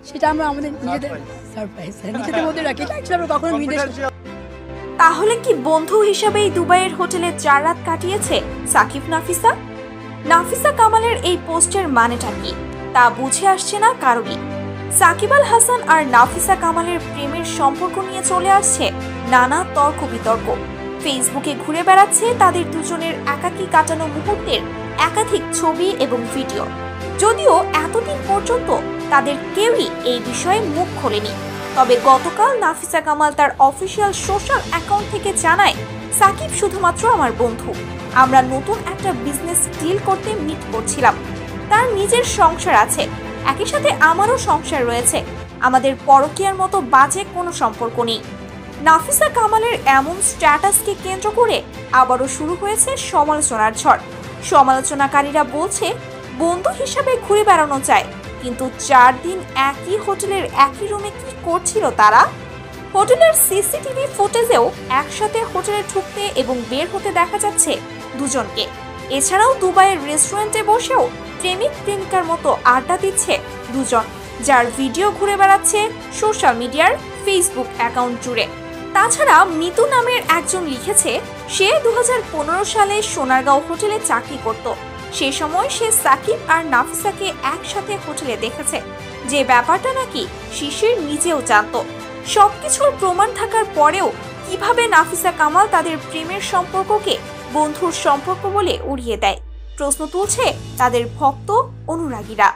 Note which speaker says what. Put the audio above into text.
Speaker 1: সেটা আমরা আমাদের নিজেদের সারপ্রাইজ নিজেদের মধ্যে রাখি, আমরা কখনো মিডিয়া।
Speaker 2: তাহলে কি বন্ধু হিসেবেই দুবাইয়ের হোটেলে 4 রাত কাটিয়েছে সাকিব নাফিসা? নাফিসা কামালের এই পোস্টের মানেটা কি তা বুঝে আসছে না কারোরই। সাকিব আল হাসান আর নাফিসা কামালের প্রেমের সম্পর্ক নিয়ে চলে আসছে নানা তর্ক বিতর্ক। ফেসবুকে ঘুরে বেড়াচ্ছে তাদের দুজনের একাকী কাটানো মুহূর্তের একাধিক ছবি এবং ভিডিও। যদিও এতদিন পর্যন্ত তাদের কেউই এই বিষয়ে মুখ খোলেনি, তবে গতকাল নাফিসা কামাল তার অফিসিয়াল সোশ্যাল অ্যাকাউন্ট থেকে জানায়, সাকিব শুধুমাত্র আমার বন্ধু, আমরা নতুন একটা বিজনেস ডিল করতে মিট করছিলাম। তার নিজের সংসার আছে, একই সাথে আমারও সংসার রয়েছে, আমাদের পরকীয়ার মতো বাজে কোনো সম্পর্ক নেই। নাফিসা কামালের এমন স্ট্যাটাসকে কেন্দ্র করে আবারও শুরু হয়েছে সমালোচনার ঝড়। সমালোচনাকারীরা বলছে, বন্ধু হিসাবে ঘুরে বেড়ানো চায়, কিন্তু 4 দিন একই হোটেলের একই রুমে কি করছিল তারা? হোটেলের সিসিটিভি ফুটেজেও একসাথে হোটেলে ঢুকতে এবং বের হতে দেখা যাচ্ছে দুজনকে। এছাড়াও দুবাইয়ের রেস্টুরেন্টে বসেও প্রেমিক প্রেমিকার মতো আড্ডা দিচ্ছে দুজন, যার ভিডিও ঘুরে বেড়াচ্ছে সোশ্যাল মিডিয়ার ফেসবুক অ্যাকাউন্ট জুড়ে। তাছাড়া মিতু নামের একজন লিখেছে, সে 2015 সালে সোনারগাঁও হোটেলে চাকরি করত। সে সময় সে সাকিব আর নাফিসাকে একসাথে হোটেলে দেখেছে, যে ব্যাপারটা নাকি শিশির নিজেও জানত। সবকিছুর প্রমাণ থাকার পরেও কিভাবে নাফিসা কামাল তাদের প্রেমের সম্পর্ককে বন্ধুর সম্পর্ক বলে উড়িয়ে দেয়, প্রশ্ন তুলছে তাদের ভক্ত অনুরাগীরা।